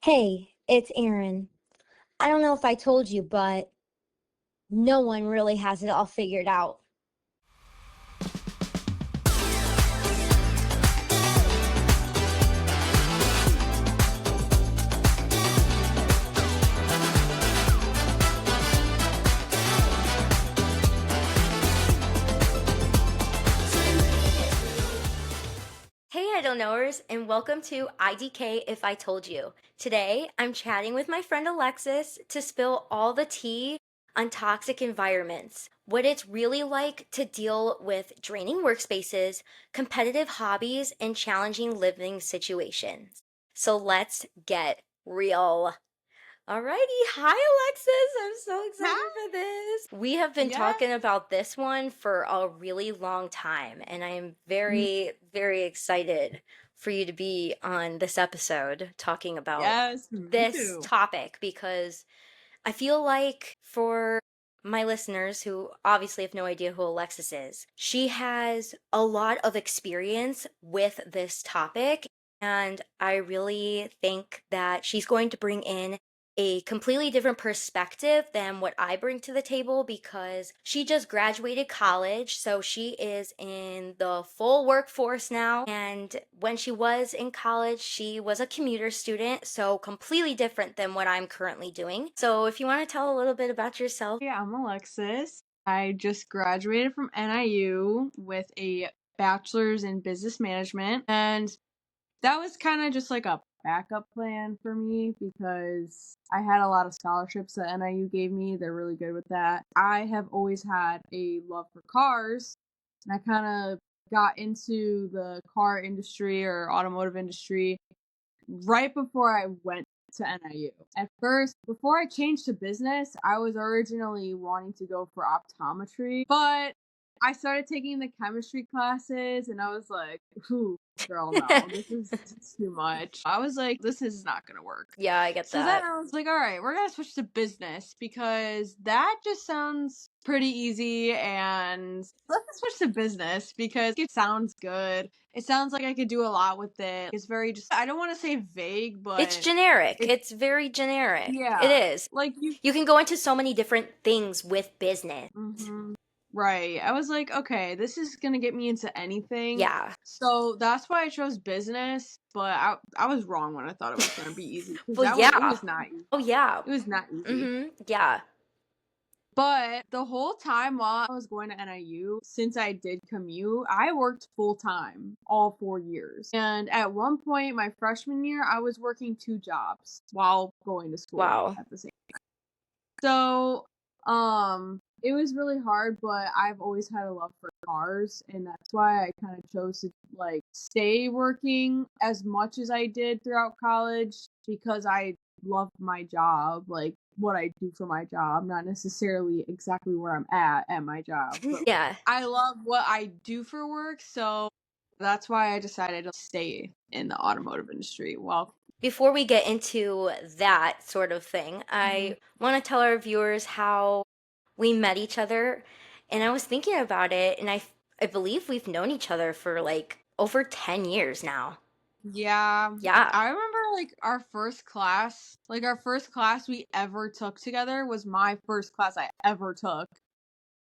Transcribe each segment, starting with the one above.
Hey, it's Eryn. I don't know if I told you, but no one really has it all figured out. Hey, Idol Knowers, and welcome to IDK If I Told You. Today, I'm chatting with my friend Alexis to spill all the tea on toxic environments, what it's really like to deal with draining workspaces, competitive hobbies, and challenging living situations. So let's get real. Alrighty, hi Alexis. I'm so excited Hi. for this. We have been Yeah. talking about this one for a really long time, and I am very, very excited for you to be on this episode talking about Yes, me this too. topic because I feel like for my listeners who obviously have no idea who Alexis is, she has a lot of experience with this topic. And I really think that she's going to bring in a completely different perspective than what I bring to the table because she just graduated college. So she is in the full workforce now. And when she was in college, she was a commuter student. So completely different than what I'm currently doing. So if you want to tell a little bit about yourself. Yeah, I'm Alexis. I just graduated from NIU with a bachelor's in business management. And that was kind of just like a backup plan for me because I had a lot of scholarships that NIU gave me. They're really good with that. I have always had a love for cars, and I kind of got into the car industry or automotive industry right before I went to NIU. At first, before I changed to business, I was originally wanting to go for optometry, but I started taking the chemistry classes and I was like, ooh, girl, no, this is too much. I was like, this is not gonna work. Yeah, I get So then that. I was like, all right, we're gonna switch to business because that just sounds pretty easy, and let's just switch to business because it sounds good. It sounds like I could do a lot with it. It's very just, I don't want to say vague, It's but generic. it's, It's very generic. It yeah, is. like you. You can go into so many different things with business. Mhm. Right. I was like, okay, this is gonna get me into anything. Yeah. So that's why I chose business, but I was wrong when I thought it was gonna be easy because Well, it yeah. was not easy. Oh, yeah. It was not easy. Yeah. But the whole time while I was going to NIU, since I did commute, I worked full time all 4 years. And at one point, my freshman year, I was working two jobs while going to school Wow. at the same. So, it was really hard, but I've always had a love for cars, and that's why I kind of chose to like stay working as much as I did throughout college because I love my job, like what I do for my job, not necessarily exactly where I'm at my job, but Yeah. I love what I do for work, so that's why I decided to stay in the automotive industry. Well, Before we get into that sort of thing, mhm. I want to tell our viewers how we met each other. And I was thinking about it, and I believe we've known each other for like over 10 years now. Yeah, Yeah. I remember like our first class we ever took together was my first class I ever took.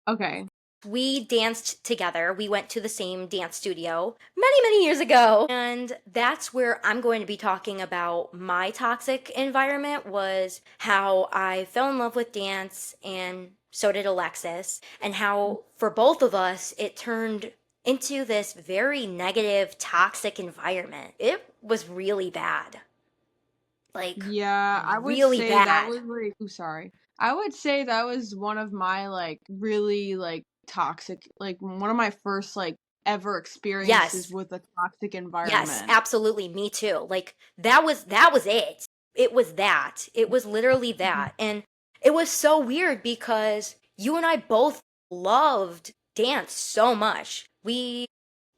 Okay. We danced together. We went to the same dance studio many, many years ago. And that's where I'm going to be talking about my toxic environment was how I fell in love with dance and so did Alexis, and how for both of us it turned into this very negative, toxic environment. It was really bad. Like, Yeah, I would really say that bad. was like sorry. I would say that was one of my like really like toxic like one of my first like ever experiences Yes. with a toxic Yes, environment. absolutely. Me too. Like that was it. It was that. It was literally Mhm. that. And it was so weird because you and I both loved dance so much. We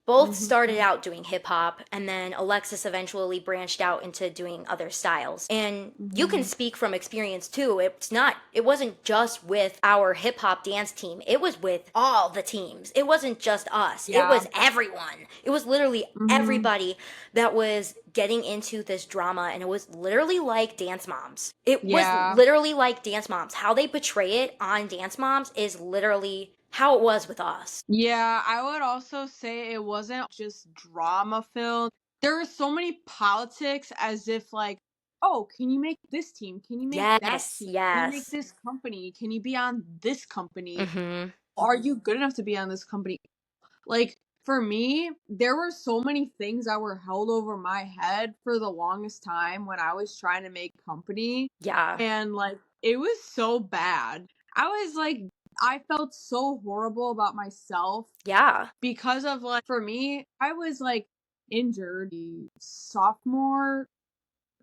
both started out doing hip hop, and then Alexis eventually branched out into doing other styles. And you can speak from experience too. It wasn't just with our hip hop dance team. It was with all the teams. It wasn't just us. It was everyone. It was literally everybody that was getting into this drama, and it was literally like Dance Moms. It was literally like Dance Moms. How they portray it on Dance Moms is literally how it was with us. Yeah, I would also say it wasn't just drama filled. There were so many politics, as if like, oh, can you make this team? Can you make that Yes, team? Can you make yes. this company? Can you be on this company? Mm-hmm. Are you good enough to be on this company? Like, for me, there were so many things that were held over my head for the longest time when I was trying to make company. Yeah. And like, it was so bad. I was like, I felt so horrible about myself Yeah. because of like, for me, I was like injured the sophomore.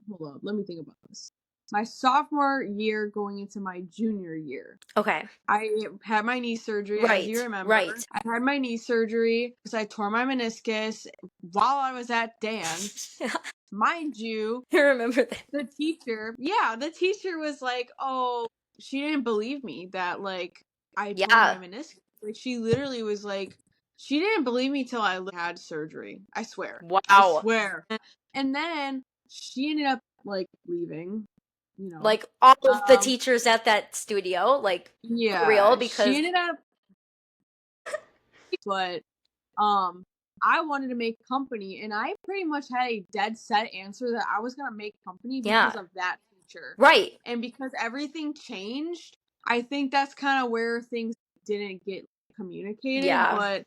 Hold up, let me think about this. My sophomore year going into my junior year. Okay. I had my knee surgery, as you remember. Right. I had my knee surgery because I tore my meniscus while I was at dance. Mind you, I remember that. the teacher was like, oh, she didn't believe me that like I tore my meniscus. Like, she literally was like, she didn't believe me till I had surgery. I swear. Wow. I swear. And then she ended up like leaving. You know, like all of the teachers at that studio, like for real, because she ended up. But I wanted to make company, and I pretty much had a dead set answer that I was gonna make company because of that teacher. Right. And because everything changed, I think that's kind of where things didn't get communicated. Yeah. But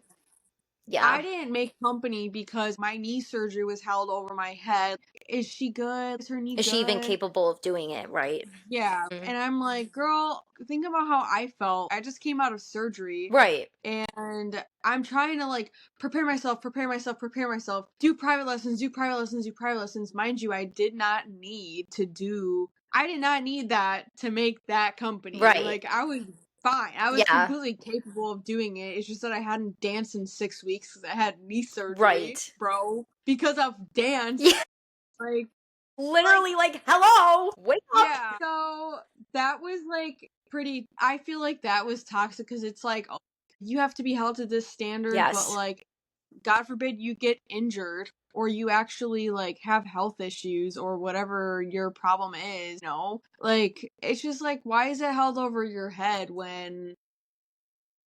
Yeah. I didn't make company because my knee surgery was held over my head. Is she good? Is her knee Is good? she even capable of doing it? Right. Yeah. And I'm like, girl, think about how I felt. I just came out of surgery. Right. And I'm trying to like prepare myself, do private lessons. Mind you, I did not need that to make that company. Right. Like, I was fine. I was completely capable of doing it. It's just that I hadn't danced in 6 weeks because I had knee surgery. Right. Bro. Because of dance. Yeah. Like, literally like hello, wake up. Yeah. So that was like I feel like that was toxic because it's like, oh, you have to be held to this standard, but like, God forbid you get injured or you actually like have health issues or whatever your problem is, like, it's just like, why is it held over your head when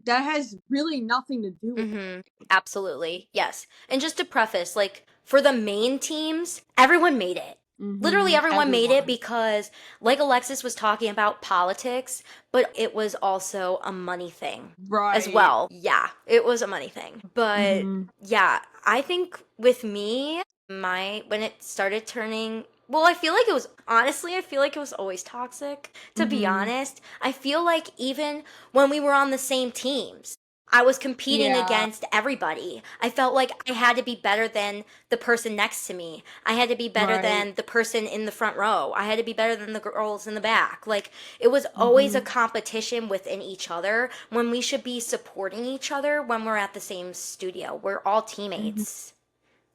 that has really nothing to do with it? Absolutely. Yes. And just to preface, like for the main teams, everyone made it. Literally everyone made it because, like Alexis was talking about, politics, but it was also a money thing as well. Yeah, it was a money thing. But yeah, I think with me, when it started turning, well, I feel like it was always toxic, to be honest. I feel like even when we were on the same teams, I was competing against everybody. I felt like I had to be better than the person next to me. I had to be better than the person in the front row. I had to be better than the girls in the back. Like, it was always a competition within each other when we should be supporting each other when we're at the same studio. We're all teammates.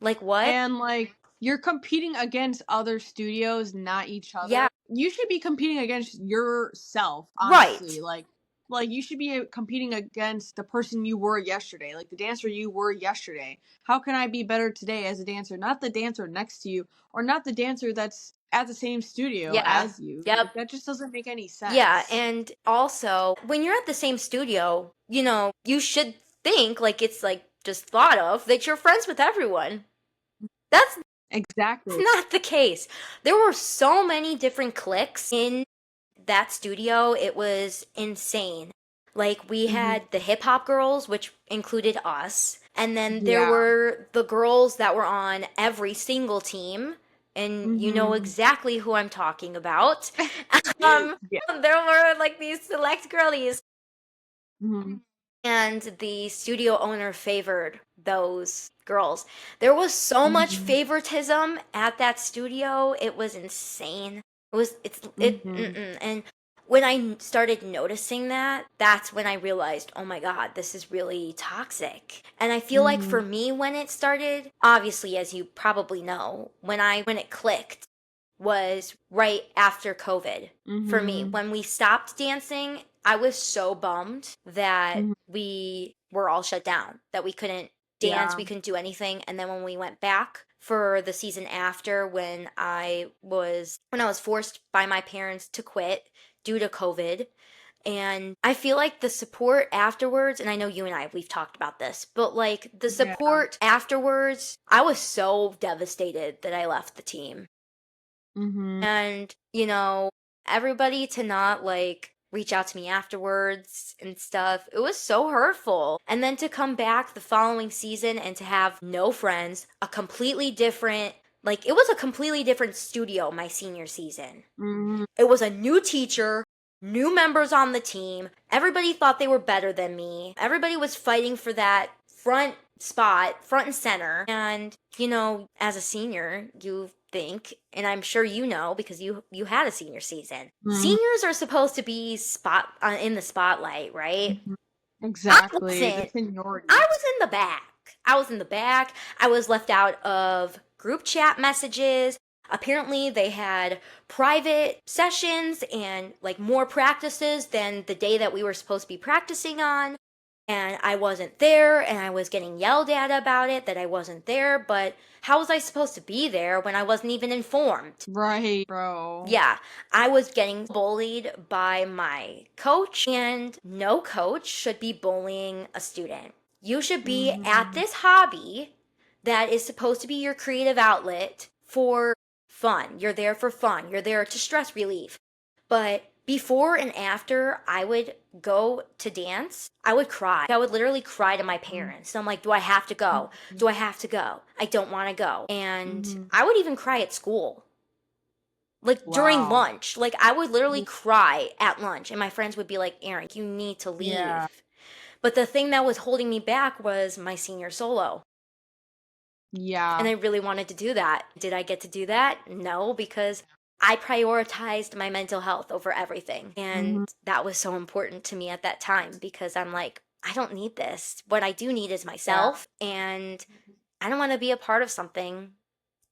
Like, what? And like, you're competing against other studios, not each other. Yeah. You should be competing against yourself, honestly. Right. Like you should be competing against the person you were yesterday, like the dancer you were yesterday. How can I be better today as a dancer? Not the dancer next to you, or not the dancer that's at the same studio as you. Yep. Like, that just doesn't make any sense. Yeah, and also, when you're at the same studio, you should think, like it's like just thought of, that you're friends with everyone. That's exactly not the case. There were so many different cliques in that studio. It was insane. Like, we had the hip hop girls, which included us, and then there were the girls that were on every single team, and you know exactly who I'm talking about. There were like these select girlies, and the studio owner favored those girls. There was so much favoritism at that studio. It was insane. And when I started noticing that, that's when I realized, oh my God, this is really toxic. And I feel like for me, when it started, obviously, as you probably know, when it clicked was right after COVID. For me, when we stopped dancing, I was so bummed that we were all shut down, that we couldn't dance, we couldn't do anything. And then when we went back for the season after, when I was forced by my parents to quit due to COVID, and I feel like the support afterwards, and I know you and we've talked about this, but like the support afterwards, I was so devastated that I left the team. And, everybody to not like reach out to me afterwards and stuff, it was so hurtful. And then to come back the following season and to have no friends, it was a completely different studio my senior season. It was a new teacher, new members on the team. Everybody thought they were better than me. Everybody was fighting for that front spot, front and center. And, as a senior, you think, and I'm sure you know because you had a senior season. Seniors are supposed to be in the spotlight, right? Exactly. I wasn't. I was in the back. I was left out of group chat messages. Apparently, they had private sessions and like more practices than the day that we were supposed to be practicing on. And I wasn't there, and I was getting yelled at about it that I wasn't there. But how was I supposed to be there when I wasn't even informed? Right, bro. Yeah, I was getting bullied by my coach, and no coach should be bullying a student. You should be at this hobby that is supposed to be your creative outlet for fun. You're there for fun. You're there to stress relief. But before and after I would go to dance, I would cry. I would literally cry to my parents. I'm like, do I have to go? Do I have to go? I don't want to go. And I would even cry at school. Like during lunch. Like I would literally cry at lunch. And my friends would be like, Eryn, you need to leave. Yeah. But the thing that was holding me back was my senior solo. Yeah. And I really wanted to do that. Did I get to do that? No, because I prioritized my mental health over everything. And that was so important to me at that time because I'm like, I don't need this. What I do need is myself. Yeah. And I don't want to be a part of something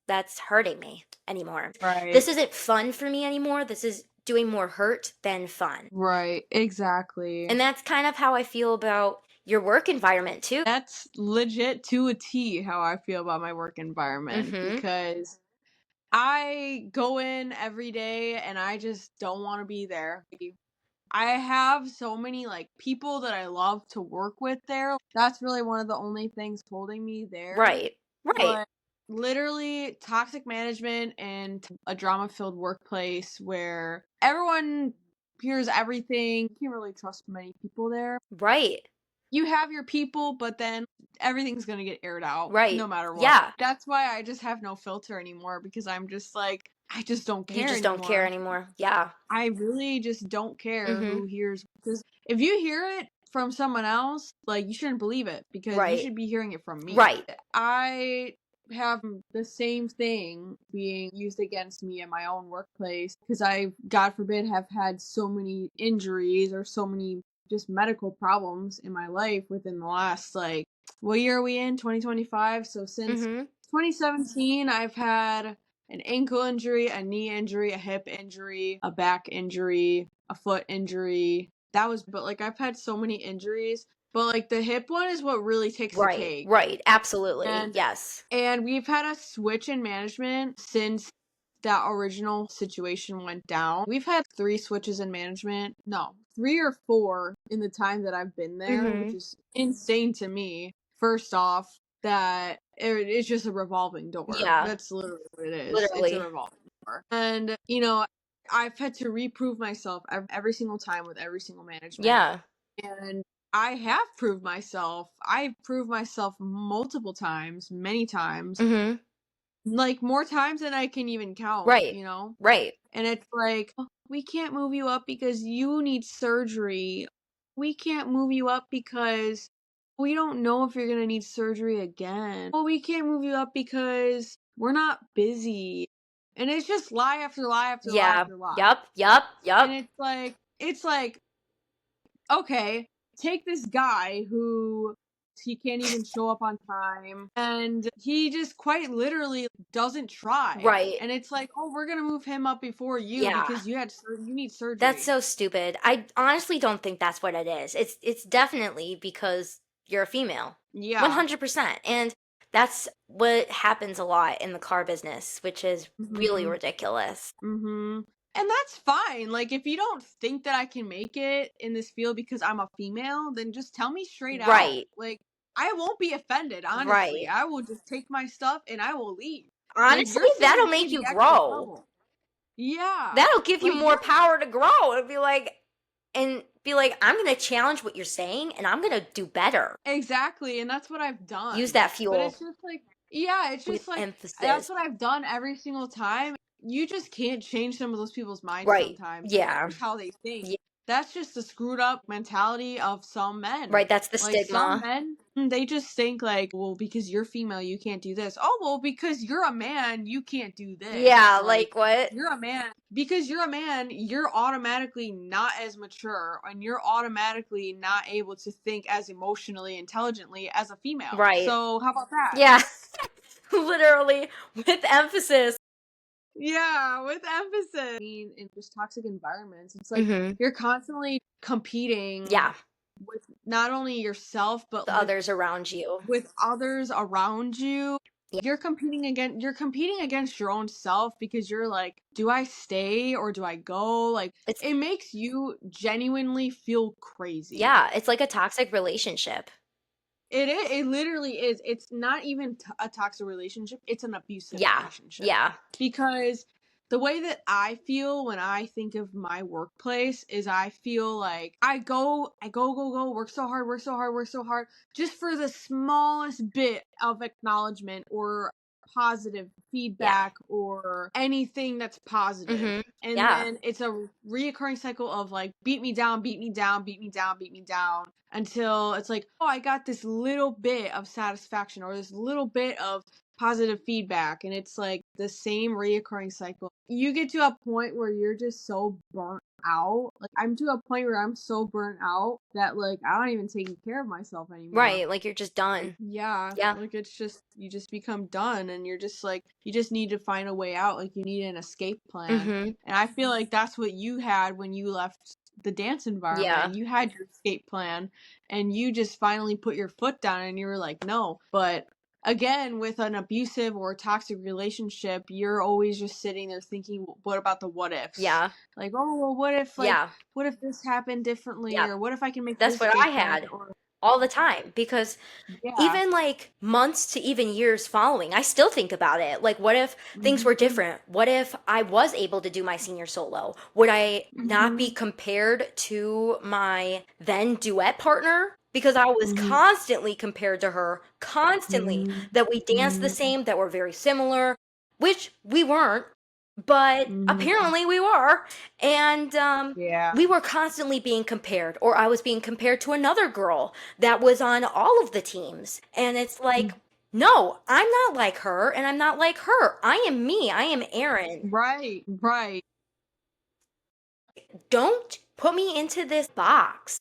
that's hurting me anymore. Right. This isn't fun for me anymore. This is doing more hurt than fun. Right. Exactly. And that's kind of how I feel about your work environment too. That's legit to a T how I feel about my work environment because I go in every day and I just don't want to be there. I have so many like people that I love to work with there. That's really one of the only things holding me there. Right. But literally toxic management and a drama-filled workplace where everyone hears everything. You can't really trust many people there. Right. You have your people, but then everything's going to get aired out. Right. No matter what. Yeah. That's why I just have no filter anymore because I'm just like, I just don't care You just anymore. don't care anymore. Yeah. I really just don't care who hears. Because if you hear it from someone else, like, you shouldn't believe it because you should be hearing it from me. Right. I have the same thing being used against me in my own workplace because I, God forbid, have had so many injuries or so many just medical problems in my life within the last, like, what year are we in? 2025. So since 2017, I've had an ankle injury, a knee injury, a hip injury, a back injury, a foot injury. But like, I've had so many injuries. But like, the hip one is what really takes the cake. Right, absolutely. Yes. And we've had a switch in management since that original situation went down. We've had 3 switches in management. No, 3 or 4 in the time that I've been there, which is insane to me. First off, that it's just a revolving door. Yeah. That's literally what it is. Literally. It's a revolving door. And, I've had to reprove myself every single time with every single management. Yeah. And I have proved myself. I've proved myself multiple times, many times. Like, more times than I can even count. Right. Right. And it's like, oh, we can't move you up because you need surgery. We can't move you up because we don't know if you're going to need surgery again. Oh, we can't move you up because we're not busy. And it's just lie after lie after lie after lie. Yup. And it's like, it's like, okay, take this guy who he can't even show up on time and he just quite literally doesn't try. Right. And it's like, oh, we're gonna move him up before you Yeah. because you need surgery. That's so stupid. I honestly don't think that's what it is. It's definitely because you're a female. Yeah. 100%. And that's what happens a lot in the car business, which is really Mhm. ridiculous. Mm-hmm. And that's fine. Like, if you don't think that I can make it in this field because I'm a female, then just tell me straight out. Right. Like, I won't be offended, honestly. Right. I will just take my stuff and I will leave. Honestly, You're that'll saving make me you the extra grow. trouble. Yeah. That'll give you Like, more you're power to grow and be like, I'm going to challenge what you're saying and I'm going to do better. exactly, and that's what I've done. Use that But fuel it's just like, yeah, it's with just like that's emphasis. what I've done every single time. You just can't change some of those people's minds Right. sometimes. Yeah. That's how they think. Yeah. That's just the screwed up mentality of some men. Right. That's the Like some stigma. men, they just think like, well, because you're female, you can't do this. Oh, well, because you're a man, you can't do this. Yeah. Like what? You're a man. Because you're a man, you're automatically not as mature and you're automatically not able to think as emotionally intelligently as a female. Right. So how about that? Yeah. Literally with emphasis. Yeah, with emphasis. I mean, in just toxic environments, it's like you're constantly competing Yeah. with not only yourself but The others around you. with others around you. Yeah. You're competing against your own self because you're like, do I stay or do I go? Like, it makes you genuinely feel crazy. Yeah, it's like a toxic relationship. It literally is. It's not even a toxic relationship. It's an abusive relationship. Yeah. Because the way that I feel when I think of my workplace is I feel like I go, work so hard, just for the smallest bit of acknowledgement or positive feedback or anything that's positive. And then it's a reoccurring cycle of like, beat me down until it's like, oh, I got this little bit of satisfaction or this little bit of positive feedback, and it's like the same reoccurring cycle. You get to a point where you're just so burnt out. Like, I'm to a point where I'm so burnt out that like I'm not even taking care of myself anymore. Right, like you're just done. Yeah. Like it's just, you just become done and you're just like, you just need to find a way out. Like you need an escape plan. And I feel like that's what you had when you left the dance environment. Yeah. You had your escape plan and you just finally put your foot down and you were like, no. But again, with an abusive or toxic relationship, you're always just sitting there thinking, what about the what ifs? Yeah. Like, oh, well, what if, like, what if this happened differently? Or what if I can make That's this what I different? had all the time, because even like months to even years following, I still think about it. Like, what if things were different? What if I was able to do my senior solo? Would I not be compared to my then duet partner? Because I was constantly compared to her, constantly, that we danced the same, that we're very similar, which we weren't, but apparently we were. And we were constantly being compared, or I was being compared to another girl that was on all of the teams. And it's like, no, I'm not like her, and I'm not like her. I am me. I am Eryn. Right. Don't put me into this box.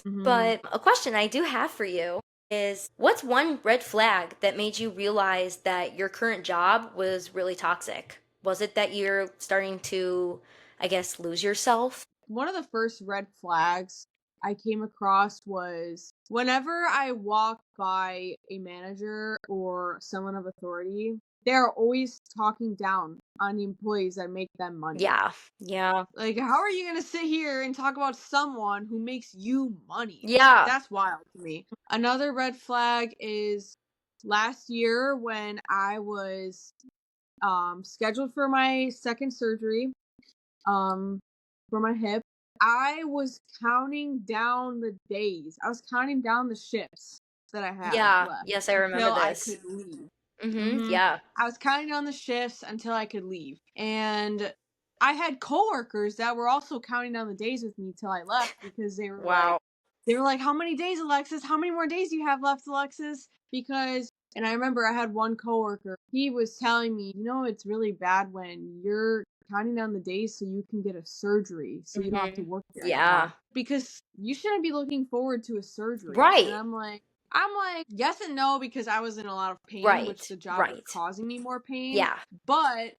But a question I do have for you is, what's one red flag that made you realize that your current job was really toxic? Was it that you're starting to, I guess, lose yourself? One of the first red flags I came across was whenever I walk by a manager or someone of authority, they're always talking down on the employees that make them money. Yeah. Like, how are you going to sit here and talk about someone who makes you money? Yeah. That's wild to me. Another red flag is last year when I was scheduled for my second surgery for my hip. I was counting down the days. I was counting down the shifts that I had left. Yes, I remember until this. I could leave. Yeah. I was counting down the shifts until I could leave. And I had coworkers that were also counting down the days with me till I left, because they were like, how many days, Alexis? How many more days do you have left, Alexis? And I remember I had one coworker, he was telling me, it's really bad when you're counting down the days so you can get a surgery so you don't have to work there Yeah. anymore. Because you shouldn't be looking forward to a surgery. Right. And I'm like, yes and no, because I was in a lot of pain, Right. which the job was Right. causing me more pain. Yeah. But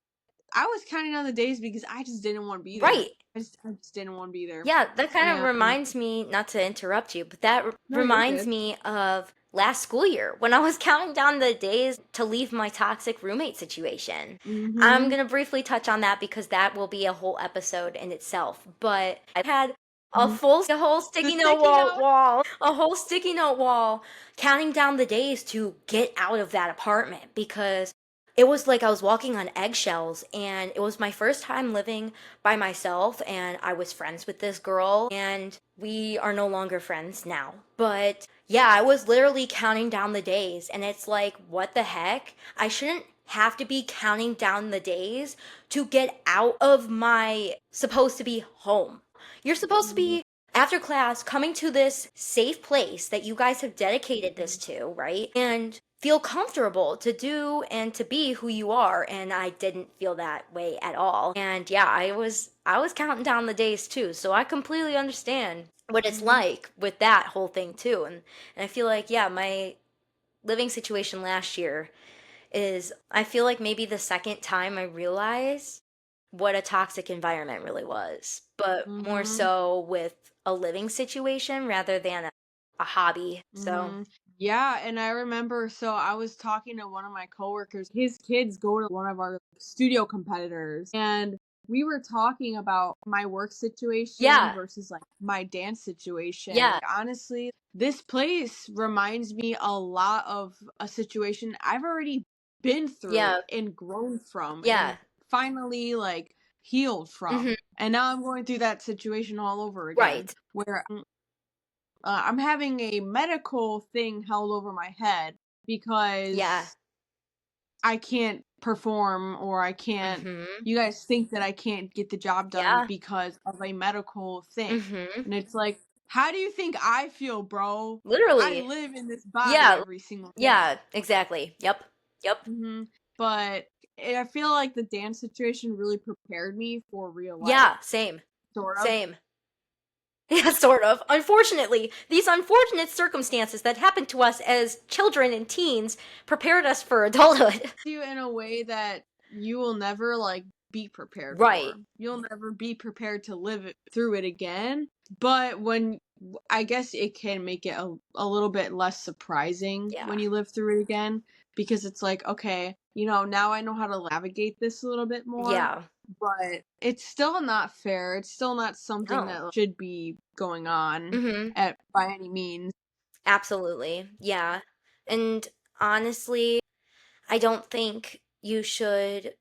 I was counting down the days because I just didn't want to be there. Right. I just didn't want to be there. Yeah, that kind of And- reminds me, not to interrupt you, but that No, you're reminds good. me of last school year when I was counting down the days to leave my toxic roommate situation. Mhm. I'm going to briefly touch on that because that will be a whole episode in itself. But I had a whole sticky note wall, a whole sticky note wall counting down the days to get out of that apartment because it was like I was walking on eggshells, and it was my first time living by myself, and I was friends with this girl, and we are no longer friends now. But yeah, I was literally counting down the days, and it's like, what the heck? I shouldn't have to be counting down the days to get out of my supposed to be home. You're supposed to be after class coming to this safe place that you guys have dedicated this to, right? And feel comfortable to do and to be who you are, and I didn't feel that way at all. And yeah, I was counting down the days too, so I completely understand what it's like with that whole thing too. And I feel like, yeah, my living situation last year is, I feel like maybe the second time I realized what a toxic environment really was, but more so with a living situation rather than a hobby. So Yeah, and I remember, so I was talking to one of my coworkers. His kids go to one of our studio competitors, and we were talking about my work situation Yeah. versus like my dance situation. Yeah. Like, honestly, this place reminds me a lot of a situation I've already been through Yeah. and grown from Yeah. and finally like healed from. Mhm. And now I'm going through that situation all over again. Right. Where I'm having a medical thing held over my head because Yeah. I can't perform or I can't. Mhm. You guys think that I can't get the job done Yeah. because of a medical thing. Mhm. And it's like, how do you think I feel, bro? I Literally. live in this body Yeah. every single day. Yeah, exactly. Yep. But I feel like the dance situation really prepared me for real life. Yeah, same. Sort of. Same. Yeah, sort of. Unfortunately, these unfortunate circumstances that happened to us as children and teens prepared us for adulthood. You in a way that you will never like be prepared Right. for. You'll never be prepared to live through it again. But when I guess it can make it a little bit less surprising Yeah. when you live through it again because it's like, okay, now I know how to navigate this a little bit more. Yeah. But it's still not fair. It's still not something No. that should be going on Mhm. by any means. Absolutely. Yeah. And honestly, I don't think you should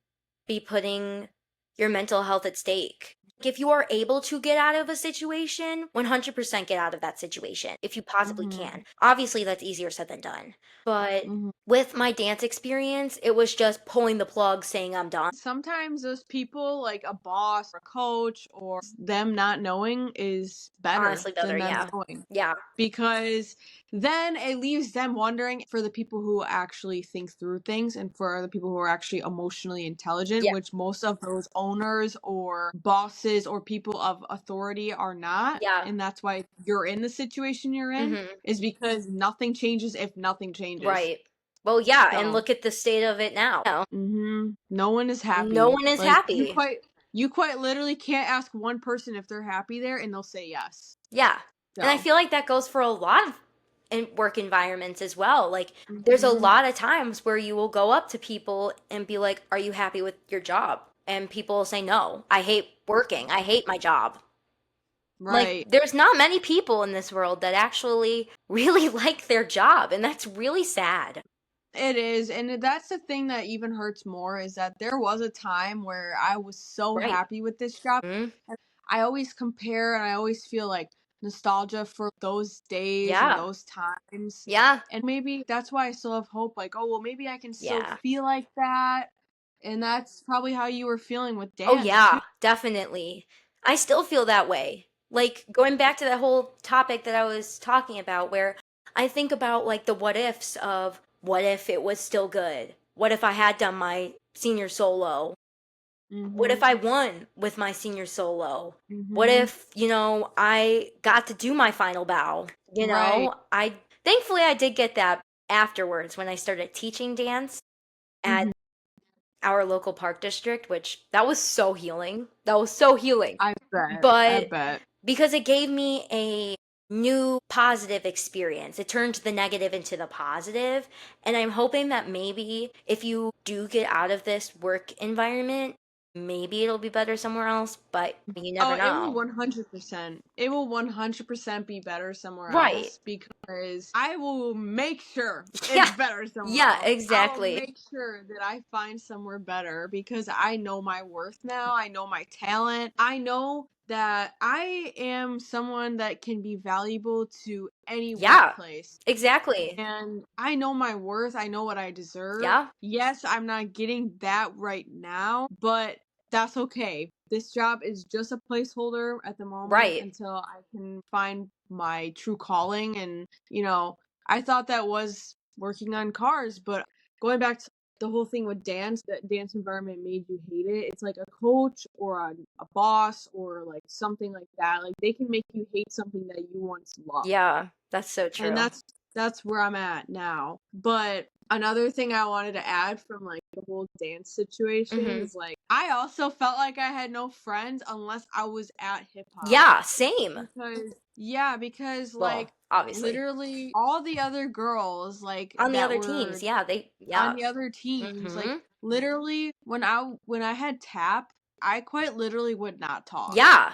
be putting your mental health at stake. If you are able to get out of a situation, 100% get out of that situation if you possibly can. Obviously, that's easier said than done. But with my dance experience, it was just pulling the plug saying I'm done. Sometimes those people, like a boss or a coach or them not knowing, is better Honestly, better, than them yeah. knowing. Yeah. Because then it leaves them wondering for the people who actually think through things and for the people who are actually emotionally intelligent, Yeah. which most of those owners or bosses or people of authority are not. Yeah. And that's why you're in the situation you're in, is because nothing changes if nothing changes. Right. Well, yeah, and So- look at the state of it now. No one is happy. No one is Like, happy. You quite literally can't ask one person if they're happy there and they'll say yes. Yeah. And I So. feel like that goes for a lot of work environments as well. Like, there's a lot of times where you will go up to people and be like, "Are you happy with your job?" And people will say, "No, I hate working. I hate my job." Right. Like, there's not many people in this world that actually really like their job, and that's really sad. It is, and that's the thing that even hurts more is that there was a time where I was so Right. happy with this job. Mhm. And I always compare and I always feel like nostalgia for those days Yeah. and those times. Yeah. And maybe that's why I still have hope, like, oh well, maybe I can still Yeah. feel like that. And that's probably how you were feeling with dance. Oh yeah, too. definitely. I still feel that way. Like, going back to that whole topic that I was talking about, where I think about like the what ifs of what if it was still good? What if I had done my senior solo? What if I won with my senior solo? What Mhm. if, I got to do my final bow? Right. Thankfully I did get that afterwards when I started teaching dance at Mhm. our local park district, which that was so healing. That was so healing. I bet. I But bet. because it gave me a new positive experience. It turned the negative into the positive. And I'm hoping that maybe if you do get out of this work environment, maybe it'll be better somewhere else, but you never Oh, it will know. 100%. It will 100% be better somewhere Right. else because I will make sure it's Yeah. better somewhere Yeah, else. I will exactly. make sure that I find somewhere better because I know my worth now. I know my talent. I know that I am someone that can be valuable to any Yeah, workplace. exactly. And I know my worth. I know what I deserve. Yeah. Yes, I'm not getting that right now, but that's okay. This job is just a placeholder at the moment Right. until I can find my true calling. And, I thought that was working on cars, but going back to the whole thing with dance, that dance environment made you hate it. It's like a coach or a boss or like something like that. Like they can make you hate something that you once loved. Yeah, that's so And true. that's where I'm at now. But another thing I wanted to add from like the whole dance situation Hmm. is like I also felt like I had no friends unless I was at hip hop. Yeah, same. Because Well, like obviously. literally all the other girls like On the that other were teams, yeah, on yeah. the other teams, like Hmm. literally when I had tap, I quite literally would not talk. Yeah.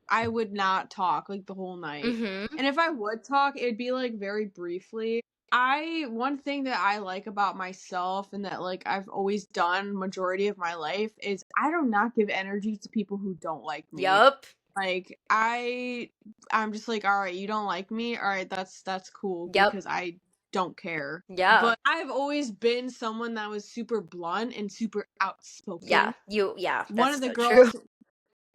I would not talk like the whole night. Hmm. And if I would talk, it'd be like very briefly. One thing that I like about myself and that like I've always done majority of my life is I do not give energy to people who don't like me. Yup. Like I'm just like, all right, you don't like me. All right, that's cool Yep. because I don't care. Yeah. But I've always been someone that was super blunt and super outspoken. Yeah, One of that's the so true. girls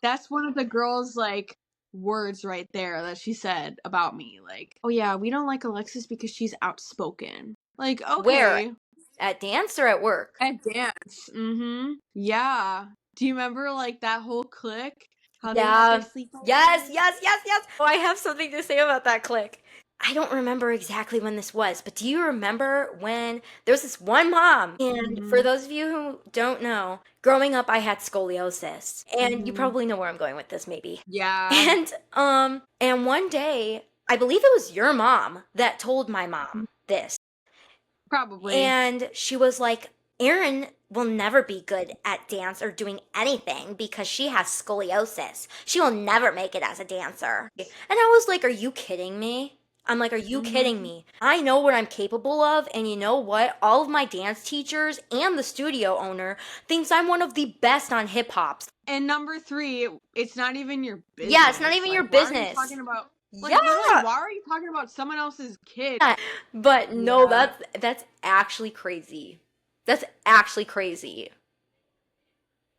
That's one of the girls' like words right there that she said about me. Like, oh yeah, we don't like Alexis because she's outspoken. Like, Where? okay, At dance or at work? at dance. Yeah. Do you remember like that whole clique? How they had their Yeah. Yes, sleepovers? yes, yes, yes. Oh, I have something to say about that click. I don't remember exactly when this was, but do you remember when there was this one mom? And for Mhm. those of you who don't know, growing up I had scoliosis. And you Mhm. probably know where I'm going with this maybe. Yeah. And one day, I believe it was your mom that told my mom this. Probably. And she was like, Eryn will never be good at dance or doing anything because she has scoliosis. She will never make it as a dancer. And I was like, are you kidding me? I'm like, are you kidding Mhm. me? I know what I'm capable of, and you know what? All of my dance teachers and the studio owner thinks I'm one of the best on hip hops. And number 3, it's not even your Yeah, it's not business. even your Like, why are you business. talking about Yeah. like literally why are you talking about someone else's kid? But no, Yeah. that's actually crazy. That's actually crazy.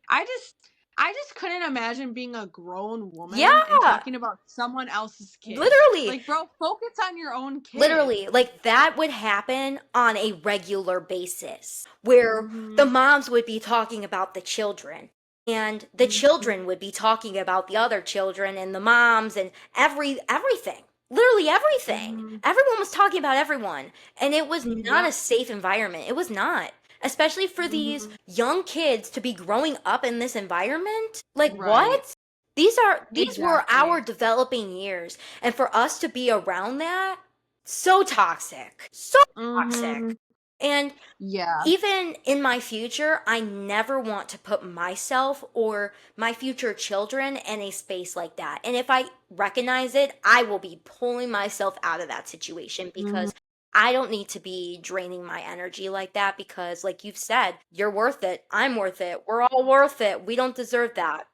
I just I just couldn't imagine being a grown woman and Yeah, talking about someone else's kid. literally, Like, bro, focus on your own kid. literally, like that would happen on a regular basis where the Mhm. moms would be talking about the children and the Mhm. children would be talking about the other children and the moms and everything. Literally everything. Mhm. Everyone was talking about everyone and it was not a Yep. safe environment. It was not. Especially for these Mhm. young kids to be growing up in this environment. Like Right. what? These were our Exactly. developing years. And for us to be around that, so toxic. So toxic. Mhm. And Yeah. even in my future, I never want to put myself or my future children in a space like that. And if I recognize it, I will be pulling myself out of that situation Mhm. because I don't need to be draining my energy like that because, like you've said, you're worth it. I'm worth it. We're all worth it. We don't deserve that.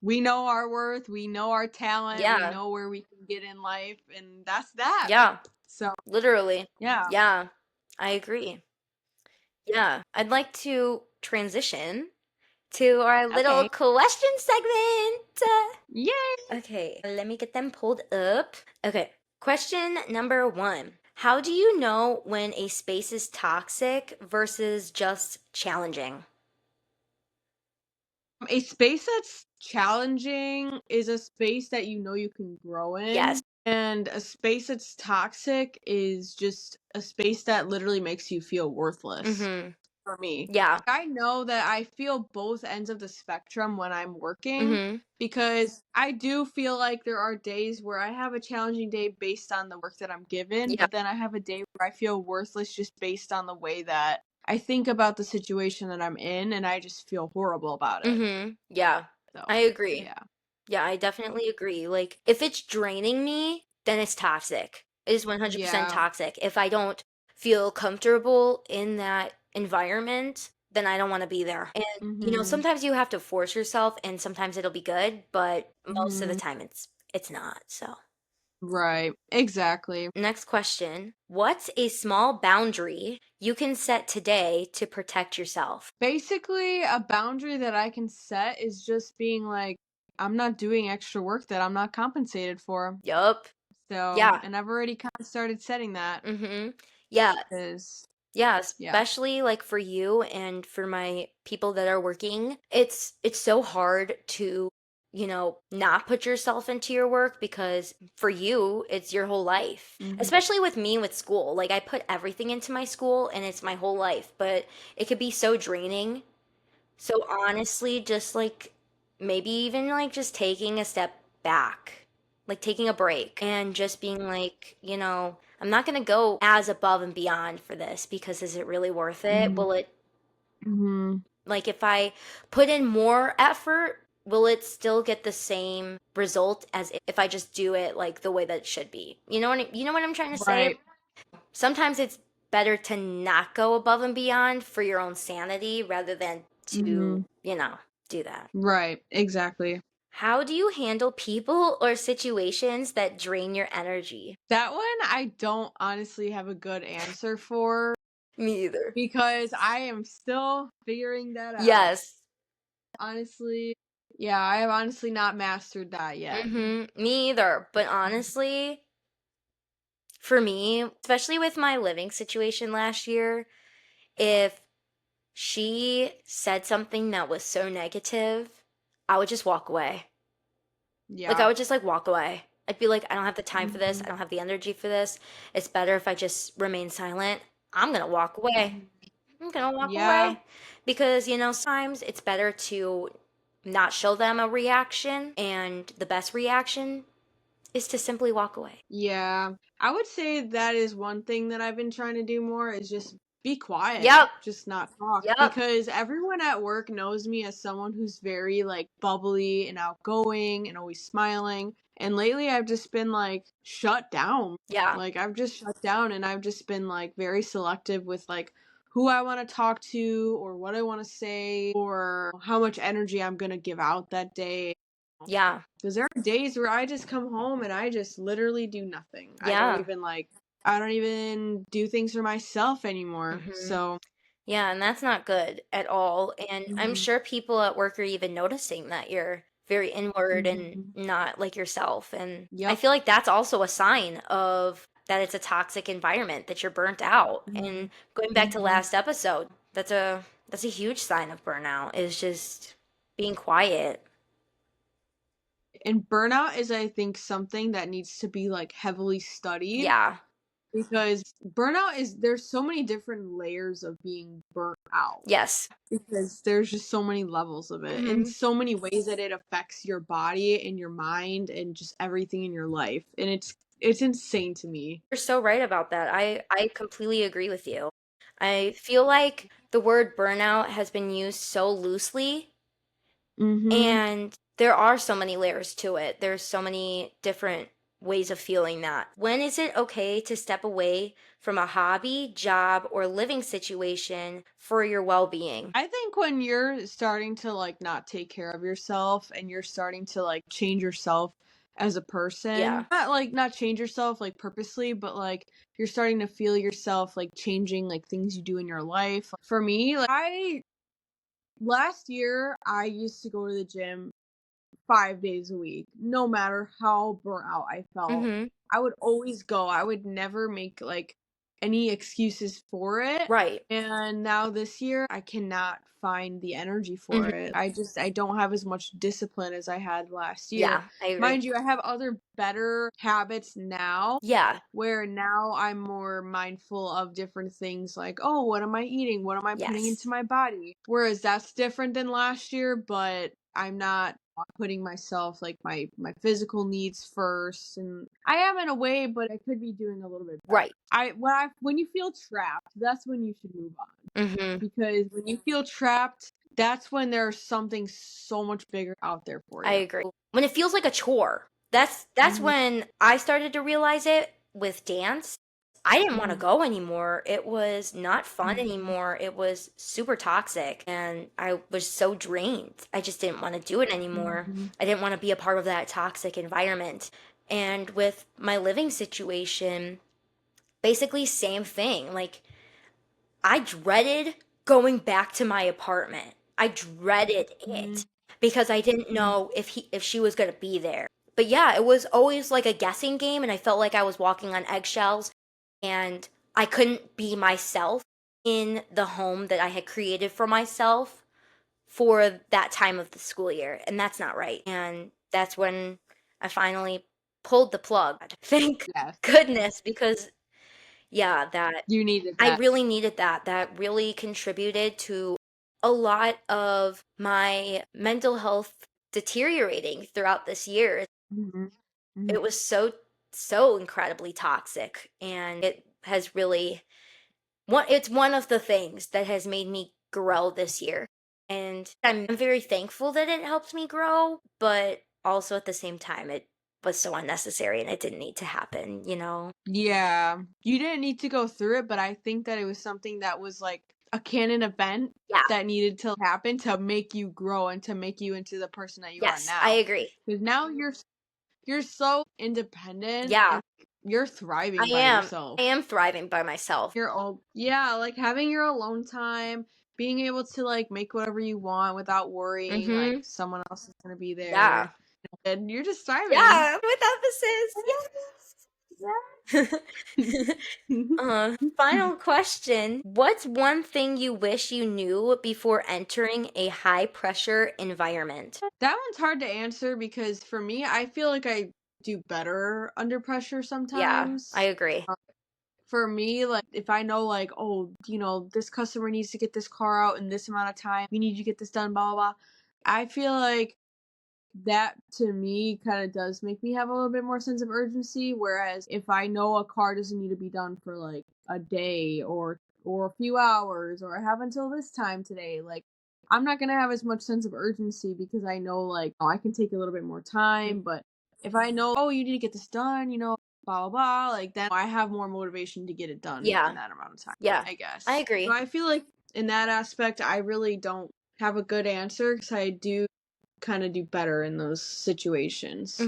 We know our worth, we know our talent, we Yeah. know where we can get in life, and that's that. Yeah. So, Literally. yeah. Yeah. I agree. Yeah. I'd like to transition to our little Okay. question segment. Yay! Okay, let me get them pulled up. Okay, question number one. How do you know when a space is toxic versus just challenging? A space that's challenging is a space that you know you can grow Yes. in. And a space that's toxic is just a space that literally makes you feel worthless Mm-hmm. for me. Yeah. I know that I feel both ends of the spectrum when I'm working Mm-hmm. because I do feel like there are days where I have a challenging day based on the work that I'm given, Yeah. but then I have a day where I feel worthless just based on the way that I think about the situation that I'm in and I just feel horrible about it. Mm-hmm. Yeah. So, I agree. yeah. Yeah, I definitely agree. Like, if it's draining me, then it's toxic. It is 100% Yeah. toxic. If I don't feel comfortable in that environment, then I don't want to be there. And, Mhm. sometimes you have to force yourself and sometimes it'll be good, but most of the Mhm. time it's not. So, Right. Exactly. next question. What's a small boundary you can set today to protect yourself? Basically, a boundary that I can set is just being like, I'm not doing extra work that I'm not compensated for. Yup. So, Yeah. and I've already kind of started setting that Mhm. Yeah. because, Yeah, yeah. especially like for you and for my people that are working, it's so hard to, not put yourself into your work because for you, it's your whole life. Hmm. Especially with me with school. Like I put everything into my school and it's my whole life, but it could be so draining. So honestly, just like maybe even like just taking a step back, like taking a break and just being like, I'm not gonna go as above and beyond for this because is it really worth it? Hmm. Will it, Hmm. like, if I put in more effort, will it still get the same result as if I just do it like the way that it should be? You know what I'm trying to say? Right. Sometimes it's better to not go above and beyond for your own sanity rather than to, Hmm. do that. Right. Exactly. How do you handle people or situations that drain your energy? That one I don't honestly have a good answer for Me either. because I am still figuring that out. Yes. Honestly, yeah, I have honestly not mastered that yet. Me either. But honestly, for me, especially with my living situation last year, if she said something that was so negative, I would just walk away. Like I Yeah. would just like walk away. I'd be like, I don't have the time for this. Mhm. I don't have the energy for this. It's better if I just remain silent. I'm gonna walk away. Mhm. I'm gonna walk Yeah. away. Because, sometimes it's better to not show them a reaction, and the best reaction is to simply walk away. Yeah. I would say that is one thing that I've been trying to do more is just be quiet, Yep. just not talk Yep. because everyone at work knows me as someone who's very like bubbly and outgoing and always smiling. And lately I've just been like shut down. Yeah. Like I've just shut down and I've just been like very selective with like who I want to talk to or what I want to say or how much energy I'm going to give out that day. Yeah. Because there are days where I just come home and I just literally do nothing. Yeah. I don't even do things for myself anymore. hmm So, Yeah, and that's not good at all. And I'm mhm, sure people at work are even noticing that you're very inward and mhm. not like yourself. And I Yep. feel like that's also a sign of that it's a toxic environment, that you're burnt out. And Mhm, going back to mhm. last episode, that's a huge sign of burnout is just being quiet. And burnout is, I think, something that needs to be like heavily studied Yeah. because burnout is, there's so many different layers of being burnt out Yes. because there's just so many levels of it and hmm so many ways that it affects your body and your mind and just everything in your life. And it's insane to me. You're so right about that. I completely agree with you. I feel like the word burnout has been used so loosely, Mhm. and there are so many layers to it. There's so many different ways of feeling that. When is it okay to step away from a hobby, job, or living situation for your well-being? I think when you're starting to like not take care of yourself and you're starting to like change yourself as a Yeah. person, not change yourself like purposely, but like you're starting to feel yourself like changing like things you do in your life. For me, like I last year I used to go to the gym 5 days a week, no matter how burnt out I felt. Mm-hmm. I would always go. I would never make like any excuses for it. Right. And now this year, I cannot find the energy for Mhm. it. I don't have as much discipline as I had last year. Yeah, I agree. Mind you, I have other better habits now Yeah. where now I'm more mindful of different things like, oh, what am I eating? What am I putting Yes. into my body? Whereas that's different than last year, but I'm not putting myself like my physical needs first, and I am in a way, but I could be doing a little bit better. Right. When you feel trapped, that's when you should move on, Mhm. because when you feel trapped, that's when there's something so much bigger out there for I you. agree. When it feels like a chore, that's Mhm. when I started to realize it with dance. I didn't want to Mhm. go anymore. It was not fun Mhm. anymore. It was super toxic and I was so drained. I just didn't want to do it anymore. Mhm. I didn't want to be a part of that toxic environment. And with my living situation, basically same thing. Like I dreaded going back to my apartment. I dreaded Mhm. it because I didn't know if she was going to be there. But yeah, it was always like a guessing game and I felt like I was walking on eggshells and I couldn't be myself in the home that I had created for myself for that time of the school year, and that's not right. And that's when I finally pulled the plug. Thank Yes, goodness, because yeah, that you needed I that. really needed that. That really contributed to a lot of my mental health deteriorating throughout this year. Mhm. Mhm. It was so incredibly toxic and it has really it's one of the things that has made me grow this year. And I'm very thankful that it helped me grow, but also at the same time it was so unnecessary and it didn't need to happen, you know? Yeah, you didn't need to go through it, but I think that it was something that was like a canon event Yeah. that needed to happen to make you grow and to make you into the person that you are Yes, I now. agree. Because now you're so independent Yeah, and you're I thriving by am. I yourself. am thriving by myself. You're all yeah, like having your alone time, being able to like make whatever you want without worrying like Mhm. someone else is gonna be there, Yeah. and you're just thriving. Yeah, with emphasis. Yes. Final question. What's one thing you wish you knew before entering a high pressure environment? That one's hard to answer because for me, I feel like I do better under pressure Yeah, I sometimes. agree. For me, like if I know like, oh, this customer needs to get this car out in this amount of time, we need you to get this done, blah blah blah. I feel like that to me kind of does make me have a little bit more sense of urgency. Whereas if I know a car doesn't need to be done for like a day or a few hours, or I have until this time today, like I'm not gonna have as much sense of urgency because I know like, oh, I can take a little bit more time. But if I know, oh, you need to get this done, blah blah blah, like then I have more motivation to get it done in Yeah, that amount of time, yeah, I I guess. So agree. I feel like in that aspect, I really don't have a good answer because I do kind of do better in those situations.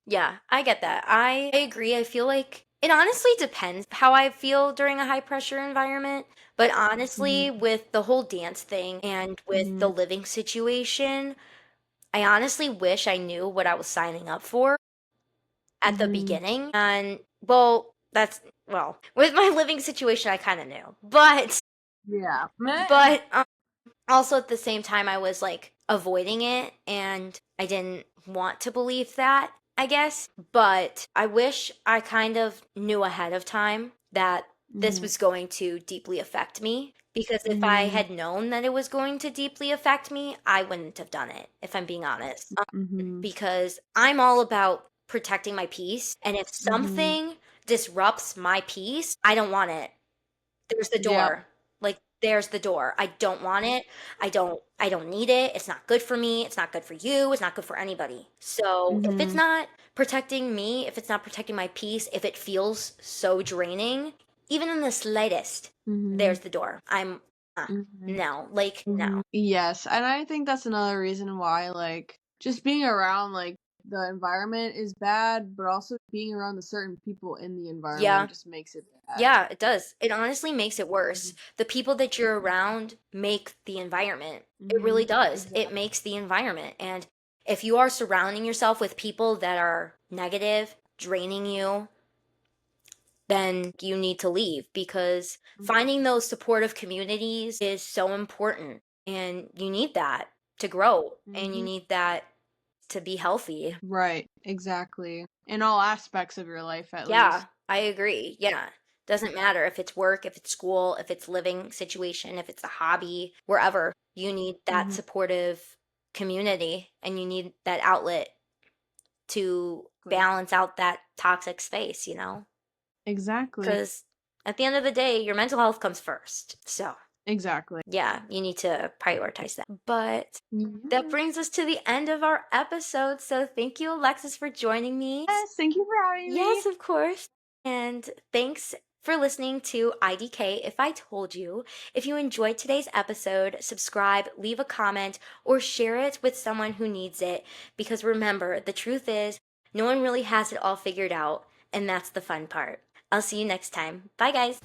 Yeah, I get that. I agree. I feel like it honestly depends how I feel during a high pressure environment. But honestly, Mhm. with the whole dance thing and with the Mhm. living situation, I honestly wish I knew what I was signing up for at the Mhm. beginning. And well, with my living situation, I kind of knew. Yeah. Meh. But also at the same time, I was like avoiding it and I didn't want to believe that, I guess. But I wish I kind of knew ahead of time that this Mhm. was going to deeply affect me. Because if I Mhm. had known that it was going to deeply affect me, I wouldn't have done it, if I'm being honest. Mhm. Because I'm all about protecting my peace. And if Mhm. something disrupts my peace, I don't want it. There's the Yep. door. Like there's the door. I don't want it. I don't need it. It's not good for me. It's not good for you. It's not good for anybody. So, if it's Mhm. not protecting me, if it's not protecting my peace, if it feels so draining, even in the slightest, Mhm. there's the door. I'm Mhm. no, like no. Mhm. Yes, and I think that's another reason why like just being around like the environment is bad, but also being around the certain people in the environment Yeah. just makes it bad. Yeah, it does. It honestly makes it worse. Mhm. The people that you're around make the environment. It really Mhm. does. It Exactly. makes the environment. And if you are surrounding yourself with people that are negative, draining you, then you need to leave, because finding those supportive communities is so important, and you need that to grow, and you need that to be healthy. Right, exactly. In all aspects of your life, at Yeah, least. I agree. Yeah. Doesn't matter if it's work, if it's school, if it's living situation, if it's a hobby, wherever. You need that supportive community, and you need that outlet to balance out that toxic space, you know? Exactly. Because at the end of the day, your mental health comes first. So, Exactly. yeah, you need to prioritize that. But that Yes. brings us to the end of our episode. So, thank you, Alexis, for joining me. Yes, thank you for having me. Yes, of course. And thanks for listening to IDK If I Told You. If you enjoyed today's episode, subscribe, leave a comment, or share it with someone who needs it. Because remember, the truth is, no one really has it all figured out, and that's the fun part. I'll see you next time. Bye, guys.